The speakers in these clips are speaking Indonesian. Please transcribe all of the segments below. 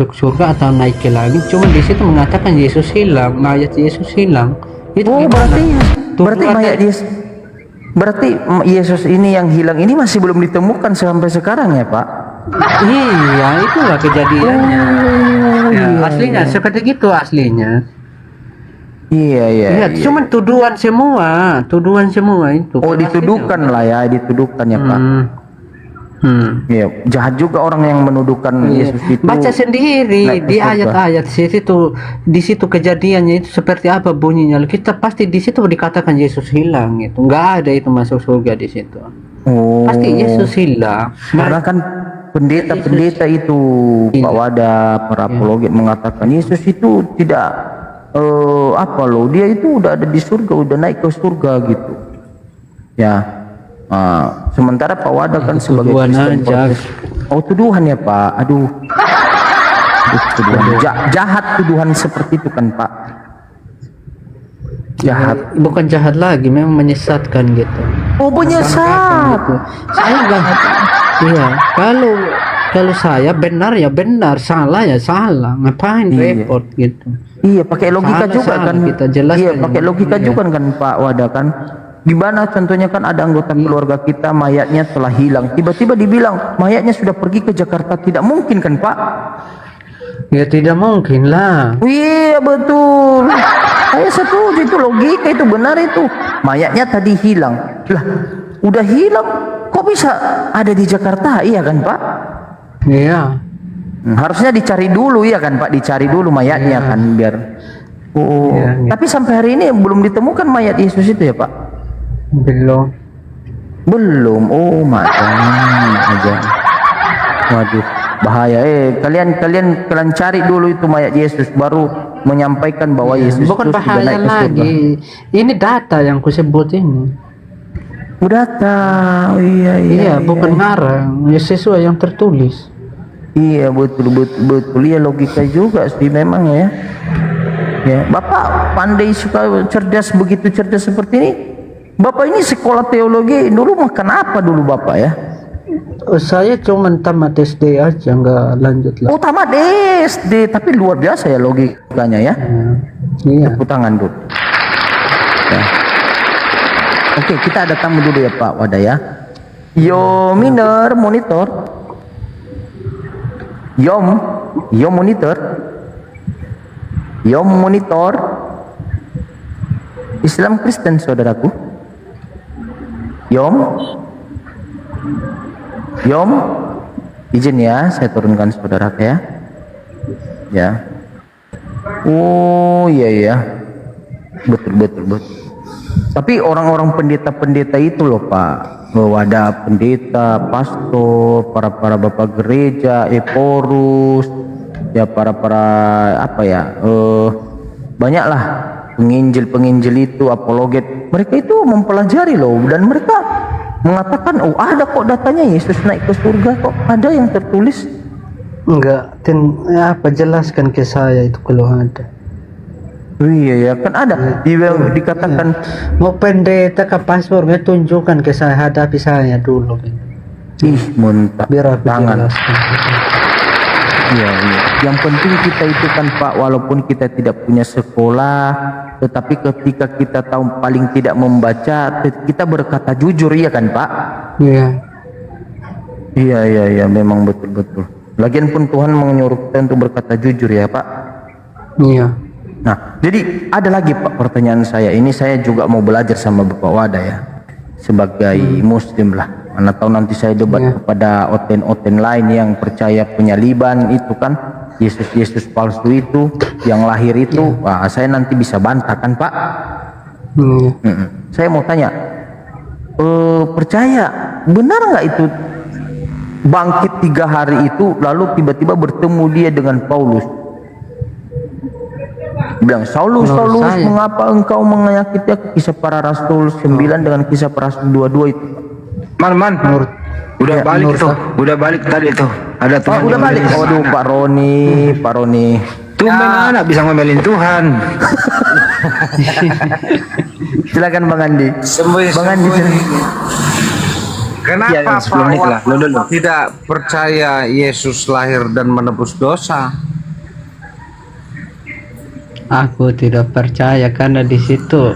masuk surga atau naik ke langit, cuma di situ mengatakan Yesus hilang, mayat Yesus hilang. Itu Oh, gimana? berarti mayat Yesus, berarti Yesus ini yang hilang ini masih belum ditemukan sampai sekarang ya, Pak? Iya, itulah kejadiannya. Ya, iya, aslinya seperti gitu aslinya. Iya, Iya, cuma tuduhan semua itu. Oh, dituduhkan lah ya, dituduhkan ya, Pak. Iya, jahat juga orang yang menuduhkan Yesus itu. Baca sendiri naik ke di surga. ayat-ayat di situ kejadiannya itu seperti apa bunyinya. Kita pasti di situ dikatakan Yesus hilang itu. Nggak ada itu masuk surga di situ. Oh, Pasti Yesus hilang. karena kan pendeta-pendeta itu, Pak Wada, para apologet mengatakan Yesus itu tidak apa loh, dia itu udah ada di surga, udah naik ke surga gitu. Ya. Sementara Pak Wada kan sebagai Tuduhan Kristen aja. Oh, tuduhan ya, Pak. Aduh, tuduhan. Jahat tuduhan seperti itu kan, Pak. Jahat. Bukan jahat lagi, memang menyesatkan gitu. Oh, menyesat. Gitu. Saya nggak. Iya, kalau saya benar ya benar, salah ya salah. Ngapain repot gitu? Iya, pakai logika Salah, juga salah, kan. kita jelaskan. Iya, pakai logika juga kan, Pak Wada kan. Gimana contohnya kan ada anggota keluarga kita mayatnya telah hilang, tiba-tiba dibilang mayatnya sudah pergi ke Jakarta, tidak mungkin kan, Pak? Ya tidak mungkin lah. Iya, betul. Saya setuju, itu logika, itu benar itu. Mayatnya tadi hilang. Lah, udah hilang kok bisa ada di Jakarta? Iya kan, Pak? Iya. Harusnya dicari dulu ya kan, Pak? Dicari dulu mayatnya kan biar. Oh, tapi sampai hari ini belum ditemukan mayat Yesus itu ya, Pak? Belum. Oh, macam aja. Waduh, bahaya. Kalian cari dulu itu mayat Yesus baru menyampaikan bahwa Yesus Bukan itu sudah bahaya naik ke surga. lagi. Ini data yang kusebut ini. Data. Oh, iya. Bukan ngarang. Ya sesuai yang tertulis. Iya, betul. Iya, logika juga sih memang ya. Ya, Bapak pandai, suka cerdas, begitu cerdas seperti ini. Bapak ini sekolah teologi dulu makan apa dulu Bapak ya? Saya cuma tamat SD aja, nggak lanjut lah. Oh, tamat SD, tapi luar biasa ya logikanya ya. Iya. Tepuk tangan dulu. Ya. Oke, kita ada tamu dulu ya Pak Wada ya. Yo minor monitor. Yo monitor. Islam Kristen saudaraku. Yom, izin ya, saya turunkan saudara ya. Ya. Oh iya, betul. Tapi orang-orang pendeta itu loh Pak, Wada, pendeta, pastor, para bapak gereja, eporus, ya para apa ya, banyaklah penginjil itu, apologet, mereka itu mempelajari loh, dan mereka mengatakan, oh ada kok datanya Yesus naik ke surga, kok ada yang tertulis. Enggak, jelaskan ke saya itu kalau ada. Oh iya ya, kan ada dikatakan mau pendeta ke paspornya tunjukkan ke saya, hadapi saya dulu. Ih, muntah. Biar aku tangan. jelaskan. Iya. Yang penting kita itu kan Pak, walaupun kita tidak punya sekolah, tetapi ketika kita tahu paling tidak membaca, kita berkata jujur, iya kan Pak? Iya. Iya, memang betul. Lagian pun Tuhan menyuruh kita untuk berkata jujur ya Pak. Iya. Nah, jadi ada lagi Pak pertanyaan saya. Ini saya juga mau belajar sama Bapak Wada ya, sebagai Muslim lah. Mana tahu nanti saya debat kepada oten lain yang percaya penyaliban itu kan, Yesus palsu itu, yang lahir itu, wah, saya nanti bisa bantah kan Pak? Saya mau tanya, percaya benar nggak itu bangkit 3 hari itu, lalu tiba-tiba bertemu dia dengan Paulus? Bilang, Saulus, mengapa engkau menyakiti aku? Kisah para Rasul 9 dengan Kisah para Rasul 22 itu. Man, udah balik tuh, udah balik tadi tuh. Ada Tuhan. Udah balik. Waduh, Pak Roni. Tumben anak bisa ngomelin Tuhan. Silakan Bang Andi. Bang Andi. Kenapa Ya, Pak tidak percaya Yesus lahir dan menebus dosa? Aku tidak percaya karena di situ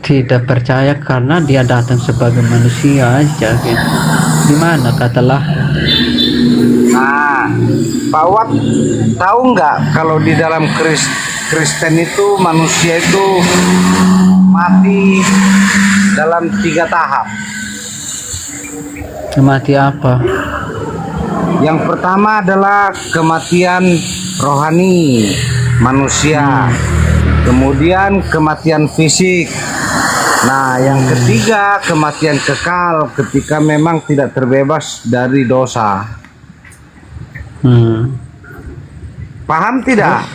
tidak percaya karena dia datang sebagai manusia aja gitu. Gimana katalah? Nah, Pak Wat tahu nggak kalau di dalam Kristen itu manusia itu mati dalam 3 tahap. Mati apa? Yang pertama adalah kematian rohani manusia, kemudian kematian fisik. Nah, yang ketiga kematian kekal ketika memang tidak terbebas dari dosa. Paham tidak?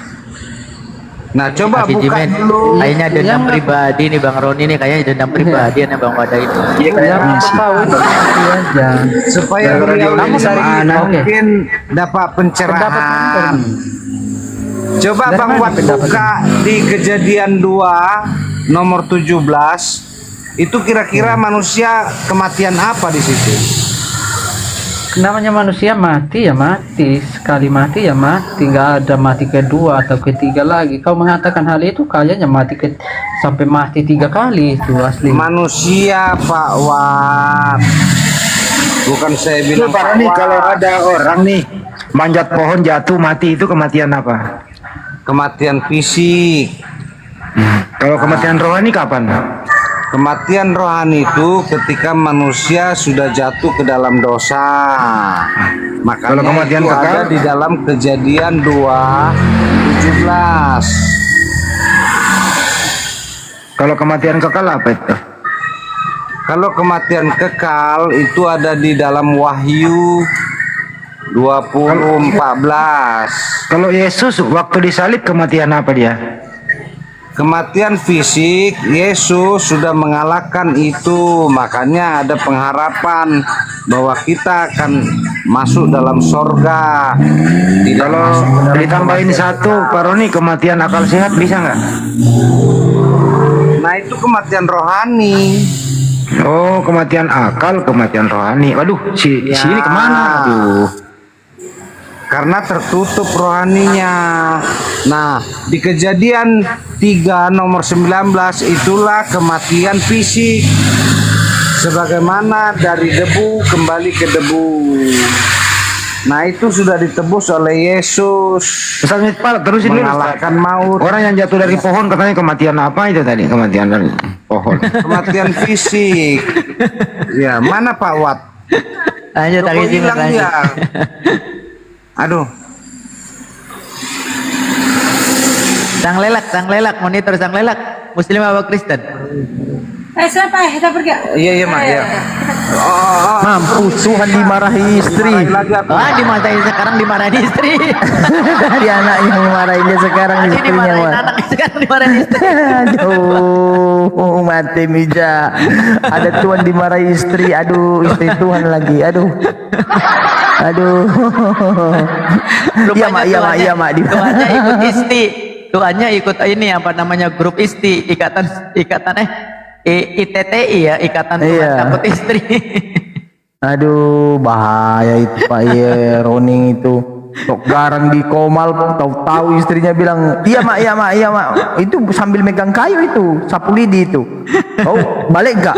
Nah, coba Kasih buka Jimen, dulu. kayaknya dendam Iya. pribadi nih Bang Roni nih, kayaknya dendam pribadi nih Bang Wada itu. Iya, Yang aku tahu itu mati aja. supaya Kamu beliau dari mana? mungkin dapat pencerahan. Coba Dari Bang mana Wat pendapatnya? buka di Kejadian 2 nomor 17. Itu kira-kira manusia kematian apa di situ? Namanya manusia mati ya mati, sekali mati ya mati, nggak ada mati kedua atau ketiga lagi. Kau mengatakan hal itu kayaknya mati sampai mati 3 kali itu asli. Manusia, Pak Wat. Bukan saya bilang Pak Pak Roni, Wat. kalau ada orang nih manjat pohon jatuh mati, itu kematian apa? Kematian fisik. Kalau kematian rohani kapan? Kematian rohani itu ketika manusia sudah jatuh ke dalam dosa. Makanya Kalau kematian itu kekal? ada di dalam Kejadian 2:17. Kalau kematian kekal apa itu? Kalau kematian kekal itu ada di dalam Wahyu 20:14. Kalau Yesus waktu disalib kematian apa dia? Kematian fisik, Yesus sudah mengalahkan itu. Makanya ada pengharapan bahwa kita akan masuk dalam sorga. Tidak Kalau masuk ke dalam ditambahin kematian satu, kekal. Pak Roni, kematian akal sehat bisa nggak? Nah, itu kematian rohani. Oh, kematian akal, kematian rohani. Waduh, si ini kemana? Aduh. Karena tertutup rohaninya. Nah, di Kejadian 3 nomor 19 itulah kematian fisik. Sebagaimana dari debu kembali ke debu. Nah, itu sudah ditebus oleh Yesus. Ustaz Mitpal, terusin dulu. Ustaz. Mengalahkan maut. Orang yang jatuh dari pohon katanya kematian apa itu tadi? Kematian dari pohon. Kematian fisik. Ya, mana Pak Wat? Lanjut, Kok lagi Jimen, hilang lanjut. dia? Aduh. Sang lelak, monitor sang lelak. Muslim apa Kristen? Siapa? Kita pergi. Iya, Mak, ya. Mampus Tuhan dimarahi istri. Lagi aku. Dimarahin sekarang, dimarahin istri. Dari anaknya yang memarahin dia sekarang Tadi istrinya. dimarahin Wan. anak, sekarang dimarahin istri. Aduh, mati Mija. Ada Tuhan dimarahi istri. Aduh, istri Tuhan lagi. Aduh. Aduh. Iya mak, iya mak, iya mak. Tuhannya ikut isti. Tuhannya ikut ini apa namanya grup isti, ikatan ITTI ya, ikatan Tuhan Iya. takut istri. Aduh, bahaya itu Pak Ye, Roni itu. Tok garang di Komal, tahu istrinya bilang, iya mak, iya mak, iya mak. Itu sambil megang kayu itu, sapu lidi itu. Oh, balik enggak?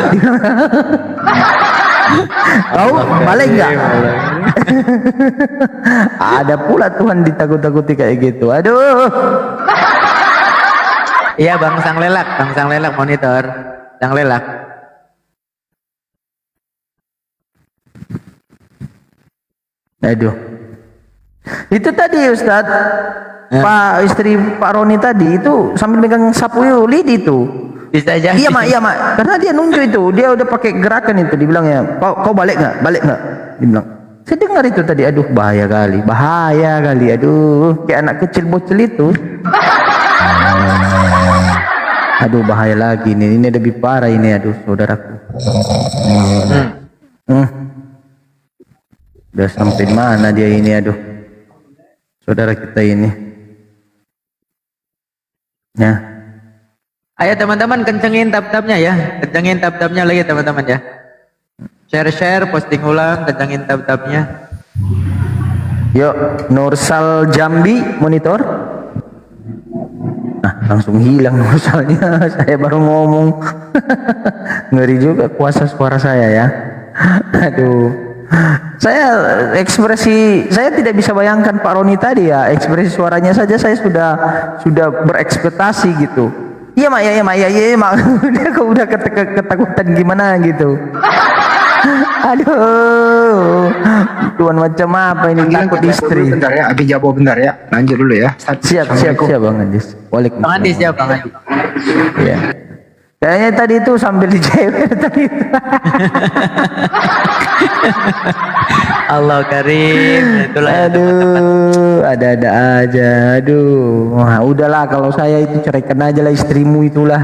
Oh, balik enggak? Ada pula Tuhan ditakut-takuti kayak gitu. Aduh. Iya Bang Sang Lelak monitor. Sang Lelak. Aduh. Itu tadi Ustadz, Pak istri Pak Roni tadi itu sambil megang sapu lidi itu. Bisa jadi. Iya mak, iya mak. Karena dia nunjuk itu, dia udah pakai gerakan itu. Dibilangnya, kau balik nggak? Balik nggak? Dibilang. Saya dengar itu tadi. Aduh, bahaya kali. Aduh, kayak anak kecil bocil itu. Aduh, bahaya lagi nih. Ini lebih parah ini. Aduh, saudaraku. Udah sampai mana dia ini? Aduh, saudara kita ini. Ya. Ayo teman-teman kencengin tab-tabnya ya. Kencengin tab-tabnya lagi teman-teman ya. Share, posting ulang, kencengin tab-tabnya. Yuk, Nursal Jambi monitor. langsung hilang misalnya. Saya baru ngomong. Ngeri juga kuasa suara saya ya. Aduh. Saya ekspresi saya tidak bisa bayangkan Pak Roni tadi ya, ekspresi suaranya saja saya sudah berekspektasi gitu. Iya mak, iya mak. udah ketakutan gimana gitu. Aduh, Tuhan macam apa ini, takut istri. Bentar ya, Abi jawab bentar ya. Lanjut dulu ya. Siap Bang Andis. Waalaikumsalam. Bang Andis ya, Bang Andis. Iya. Kayaknya tadi itu sambil dijewer tadi. Allah Karim, itulah ya, teman-teman. Aduh, ada-ada aja. Aduh, wah, udahlah kalau saya itu ceraikan aja lah istrimu itulah.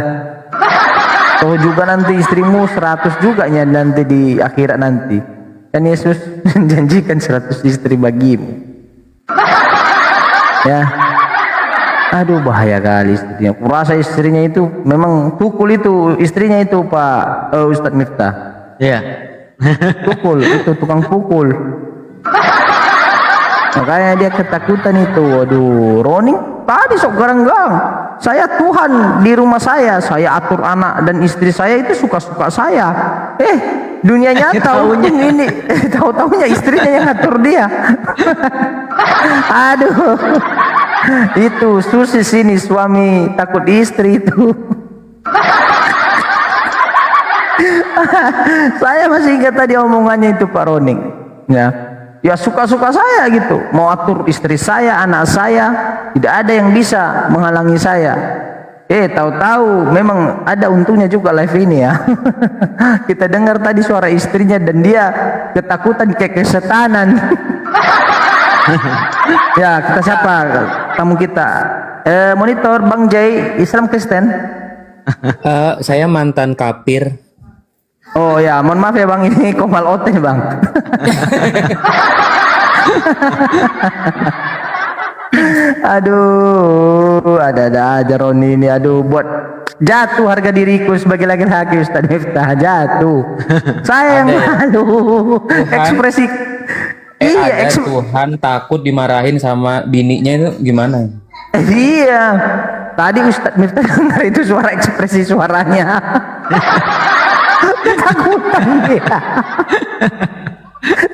Toh juga nanti istrimu 100 juga nya nanti di akhirat nanti. Kan Yesus menjanjikan 100 istri bagimu. Ya. Aduh, bahaya kali istrinya. Kurasa istrinya itu memang tukul itu istrinya itu Pak Ustadz Miftah. Iya. Pukul itu tukang pukul. Makanya dia ketakutan itu. Waduh, Roni tadi sok garang-garang. Saya Tuhan di rumah saya atur anak dan istri saya itu suka-suka saya. Dunia nyata ini tahu-tahunya istrinya yang ngatur dia. Aduh. Itu susis ini suami takut istri itu. Saya masih ingat tadi omongannya itu Pak Roning. Ya suka-suka saya gitu. Mau atur istri saya, anak saya, tidak ada yang bisa menghalangi saya. Tahu-tahu memang ada untungnya juga live ini ya. Kita dengar tadi suara istrinya dan dia ketakutan kayak kesetanan. Ya, kita siapa tamu kita? Monitor Bang Jai, Islam Kristen. Saya mantan kafir. Oh ya, mohon maaf ya Bang, ini Komal Oten Bang. Aduh, ada aja Roni ini. Aduh, buat jatuh harga diriku sebagai laki-laki Ustadz Miftah, jatuh. Saya yang malu. Ekspresi Ada Tuhan takut dimarahin sama bininya itu gimana? Iya. Tadi Ustadz Miftah dengar itu suara ekspresi suaranya. Ketakutan dia.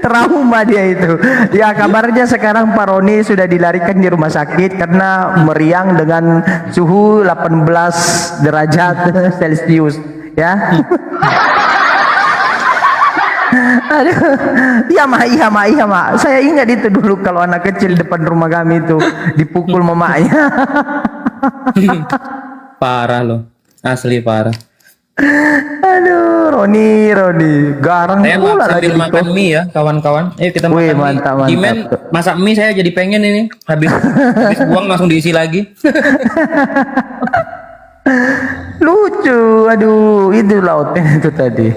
Trauma dia itu. Ya kabarnya sekarang Pak Roni sudah dilarikan di rumah sakit karena meriang dengan suhu 18 derajat Celcius ya. Aduh, iya mak. Saya ingat itu dulu kalau anak kecil depan rumah kami itu dipukul mamanya. Parah loh, asli parah. Aduh, Roni, garang Saya pula lagi sambil makan mie ya, kawan-kawan. Kita Wih, makan mantap. mie. Jimen masak mie saya jadi pengen ini. Habis buang langsung diisi lagi. Lucu, aduh, itu lautnya itu tadi.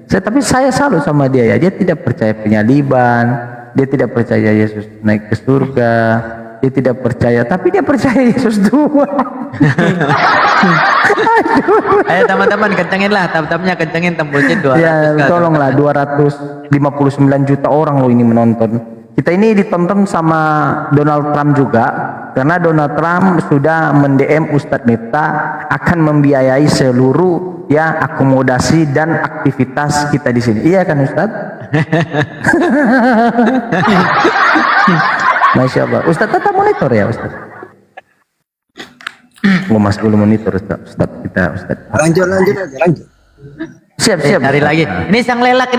Tapi saya salut sama dia ya. Dia tidak percaya penyaliban, dia tidak percaya Yesus naik ke surga, dia tidak percaya, tapi dia percaya Yesus Tuhan. Ayo teman-teman kencengin lah, tab-tabnya kencengin tembusnya 200. Ya, tolonglah 259 juta orang loh ini menonton. Kita ini ditonton sama Donald Trump juga, karena Donald Trump sudah mend-DM Ustadz Miftah akan membiayai seluruh ya akomodasi dan aktivitas kita di sini. Iya kan Ustadz? Masya Allah. Ustadz tetap monitor ya Ustadz. Mas dulu monitor Ustadz kita Ustadz. Lanjut aja. Siap. Cari lagi. Ini sang lelak.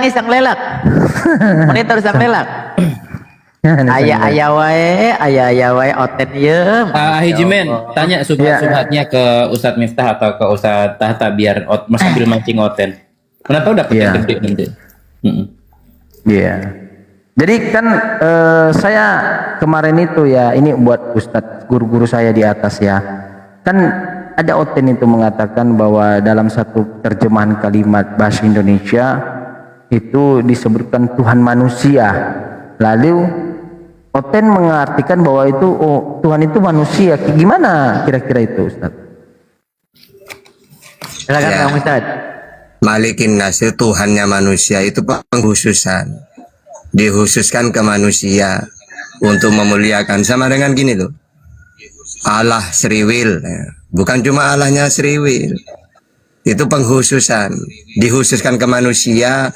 Monitor sang lelak. Ayah wae oten ye. Hijimen, tanya subhatnya ke Ustadz Miftah atau ke Ustadz Tahta biar sambil mancing oten. Mana tahu dapat yang gede nanti. Iya. Jadi kan saya kemarin itu ya, ini buat Ustadz guru-guru saya di atas ya. Kan ada oten itu mengatakan bahwa dalam satu terjemahan kalimat bahasa Indonesia itu disebutkan Tuhan manusia. Lalu Oten mengartikan bahwa itu Tuhan itu manusia. Gimana kira-kira itu Ustaz? Silakan Kang Ustaz. Malikin nasir Tuhannya manusia itu pengkhususan. Dikhususkan ke manusia untuk memuliakan, sama dengan gini loh. Allah Sriwil Bukan cuma Allahnya Sriwil. Itu pengkhususan. Dikhususkan ke manusia.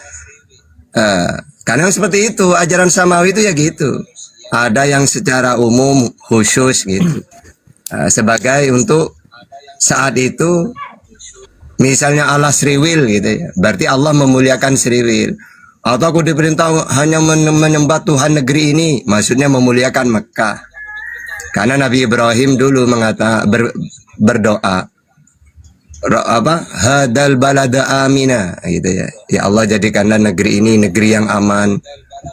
Karena seperti itu, ajaran samawi itu ya gitu. Ada yang secara umum khusus gitu. Sebagai untuk saat itu, misalnya Allah Sriwil gitu ya. Berarti Allah memuliakan Sriwil. Atau aku diperintah hanya menyembah Tuhan negeri ini. Maksudnya memuliakan Mekah. Karena Nabi Ibrahim dulu berdoa. Hadal balada amina gitu ya. Ya Allah, jadikanlah negeri ini negeri yang aman.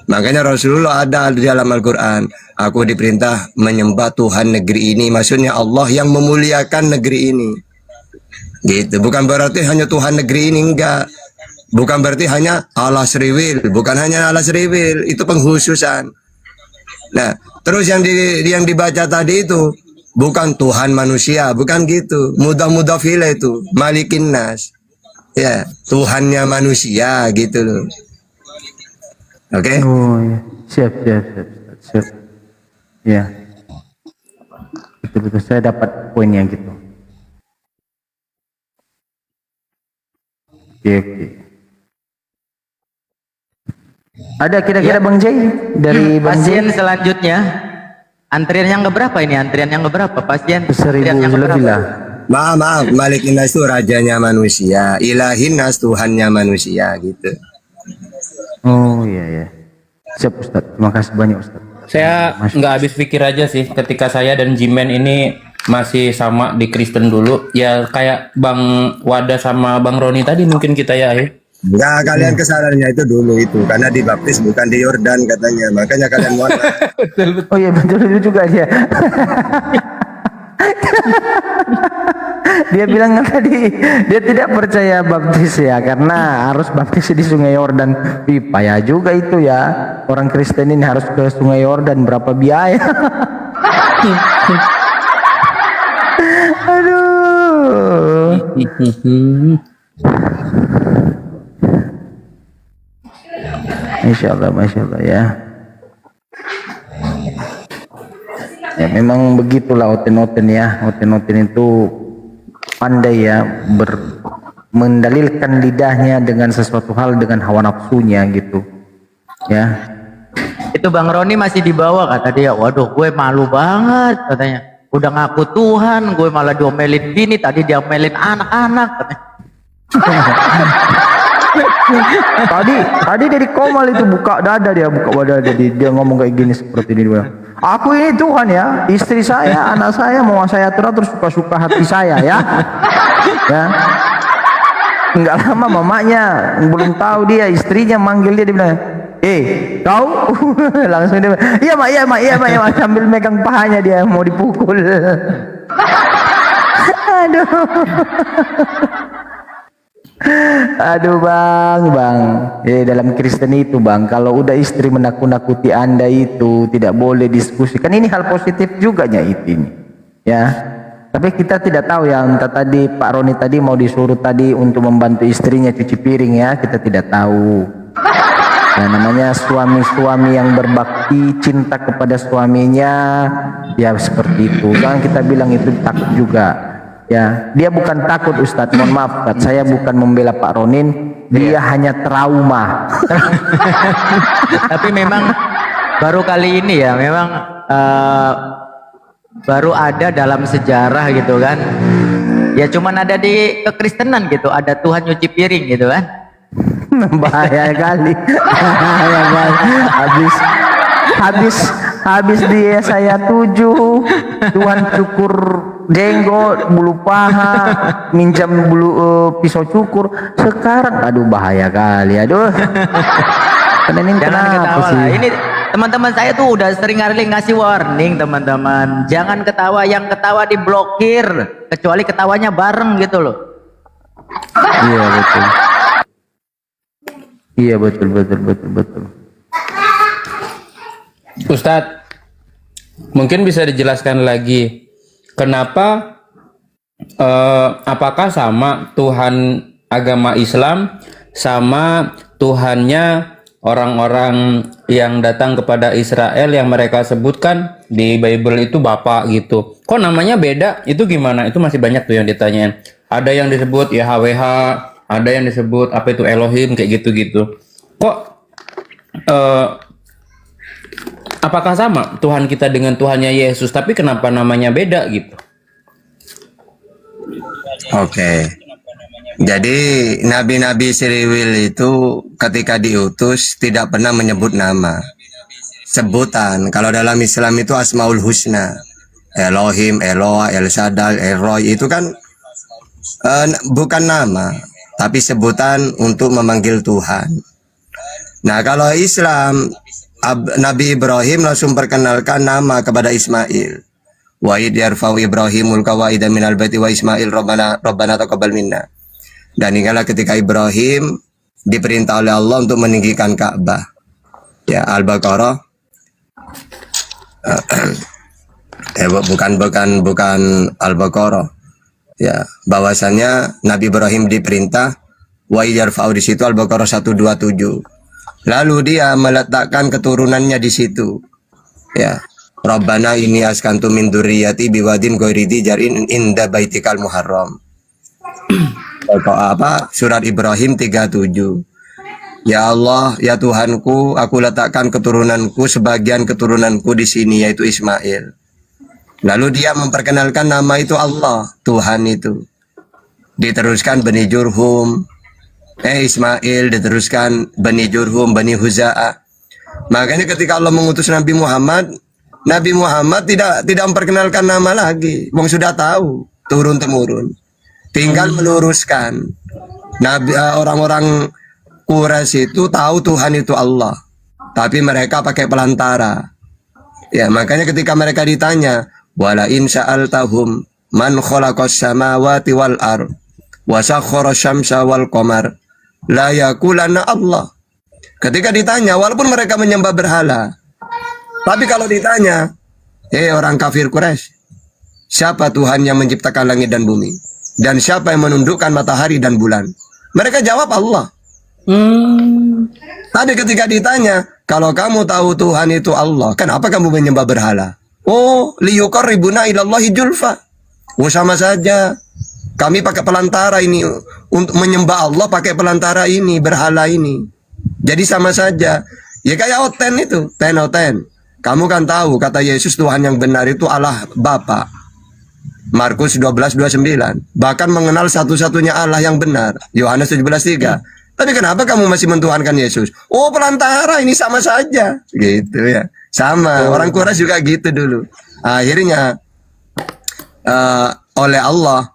Makanya Rasulullah ada di dalam Al-Quran, aku diperintah menyembah Tuhan negeri ini. Maksudnya Allah yang memuliakan negeri ini gitu. Bukan berarti hanya Tuhan negeri ini, enggak. Bukan berarti hanya Allah Sriwil. Bukan hanya Allah Sriwil, itu pengkhususan. Nah, terus yang dibaca tadi itu bukan Tuhan manusia, bukan gitu. Mudah-mudah fila itu, Malikin Nas. Ya, Tuhannya manusia gitu loh. Oke? Oh ya, siap. Ya, betul saya dapat poin yang gitu. Oke. Ada kira-kira Bang Jay dari Bang Pasien Jay? selanjutnya, antrian yang keberapa ini? Antrian yang keberapa pasien? 1000 lebih lah. Maaf, Malikin Nas itu rajanya manusia, Ilahin Nas Tuhannya manusia gitu. Oh iya. Siap Ustaz, terima kasih banyak Ustaz. Saya nggak habis pikir aja sih ketika saya dan Jimen ini masih sama di Kristen dulu. Ya kayak Bang Wada sama Bang Roni tadi mungkin kita ya. Enggak, kalian kesalahannya itu dulu itu karena dibaptis bukan di Yordan katanya, makanya kalian mau. Oh iya betul itu juga dia. Dia bilang tadi dia tidak percaya baptis ya karena harus baptis di Sungai Yordan. Ih, payah juga itu ya. Orang Kristen ini harus ke Sungai Yordan, berapa biaya? Aduh. Masya Allah ya. Ya memang begitulah Oten-Oten ya. Oten-Oten itu pandai ya mendalilkan lidahnya dengan sesuatu hal dengan hawa nafsunya gitu ya. Itu Bang Roni masih di bawah kata dia. Waduh, gue malu banget katanya. Udah ngaku Tuhan, gue malah diomelin gini. Tadi dia omelin anak-anak katanya. tadi dari Komal itu buka dada dia dia ngomong kayak gini seperti ini dia. Aku ini Tuhan ya, istri saya, anak saya mau saya atur terus suka-suka hati saya ya. Ya. Enggak lama mamanya belum tahu dia istrinya manggil dia bilang, kau langsung dia, iya mak sambil megang pahanya dia mau dipukul. Aduh bang, dalam Kristen itu bang, kalau udah istri menakut-nakuti anda itu tidak boleh diskusi. Kan ini hal positif juga ini, ya. Tapi kita tidak tahu ya, entah tadi Pak Roni tadi mau disuruh tadi untuk membantu istrinya cuci piring ya, kita tidak tahu. Ya, namanya suami-suami yang berbakti, cinta kepada suaminya, ya seperti itu. Jangan kita bilang itu takut juga. Ya, dia bukan takut Ustadz, mohon maaf Ustadz, saya bukan membela Pak Ronin, dia hanya trauma. Tapi memang baru kali ini ya, memang baru ada dalam sejarah gitu kan. Ya cuman ada di kekristenan gitu, ada Tuhan nyuci piring gitu kan. Bahaya kali. Habis dia saya 7 Tuhan cukur jenggot, bulu paha, minjam pisau cukur. Sekarang aduh bahaya kali, aduh. Jangan ketawa lah. Ini teman-teman saya tuh udah sering kali ngasih warning teman-teman. Jangan ketawa, yang ketawa diblokir, kecuali ketawanya bareng gitu loh. Iya betul. Iya betul. Ustadz, mungkin bisa dijelaskan lagi kenapa apakah sama Tuhan agama Islam sama Tuhannya orang-orang yang datang kepada Israel yang mereka sebutkan di Bible itu Bapak gitu. Kok namanya beda? Itu gimana? Itu masih banyak tuh yang ditanyain. Ada yang disebut YHWH, ada yang disebut apa itu Elohim kayak gitu-gitu. Kok apakah sama Tuhan kita dengan Tuhannya Yesus, tapi kenapa namanya beda gitu? Oke. Jadi nabi-nabi Sriwil itu ketika diutus tidak pernah menyebut nama. Sebutan. Kalau dalam Islam itu Asmaul Husna. Elohim, Eloah, El Shaddai, El Roy itu kan bukan nama, tapi sebutan untuk memanggil Tuhan. Nah, kalau Islam Nabi Ibrahim langsung perkenalkan nama kepada Ismail. Wa id yarfa'u Ibrahimul qawaida minal baiti wa Ismail Rabbana taqabbal minna. Dan ingatlah ketika Ibrahim diperintah oleh Allah untuk meninggikan Ka'bah. Ya, Al-Baqarah. Bukan Al-Baqarah. Ya, bahwasannya Nabi Ibrahim diperintah wa id yarfa'u di situ Al-Baqarah 127. Lalu dia meletakkan keturunannya di situ. Ya. Rabbana ini askantu min dzurriyyati biwadin ghairi jarin inda baitikal muharram. Surat Ibrahim 37. Ya Allah, ya Tuhanku, aku letakkan keturunanku, sebagian keturunanku di sini yaitu Ismail. Lalu dia memperkenalkan nama itu Allah, Tuhan itu. Diteruskan Bani Jurhum, Ismail, diteruskan Bani Jurhum, Bani Huza'ah. Makanya ketika Allah mengutus Nabi Muhammad tidak memperkenalkan nama lagi. Wong sudah tahu turun temurun. Tinggal meluruskan. Orang-orang Quraisy itu tahu Tuhan itu Allah, tapi mereka pakai pelantara. Ya, makanya ketika mereka ditanya, wala in sa'altahum man khalaqas samawati wal ard wa sakhkhara syamsa wal qamar la yaqulanna Allah. Ketika ditanya, walaupun mereka menyembah berhala, tapi kalau ditanya, orang kafir Quraisy, siapa Tuhan yang menciptakan langit dan bumi? Dan siapa yang menundukkan matahari dan bulan? Mereka jawab Allah. Tapi ketika ditanya, kalau kamu tahu Tuhan itu Allah, kenapa kamu menyembah berhala? Oh, liyuqarribuna ilallahi julfa. Oh, sama saja. Kami pakai pelantara ini untuk menyembah Allah, pakai pelantara ini, berhala ini. Jadi sama saja. Ya kayak Oten itu, Oten. Kamu kan tahu kata Yesus Tuhan yang benar itu Allah Bapa. Markus 12:29. Bahkan mengenal satu-satunya Allah yang benar. Yohanes 17:3. Tapi kenapa kamu masih mentuhankan Yesus? Oh, pelantara, ini sama saja. Gitu ya. Sama. Orang Quraisy juga gitu dulu. Akhirnya oleh Allah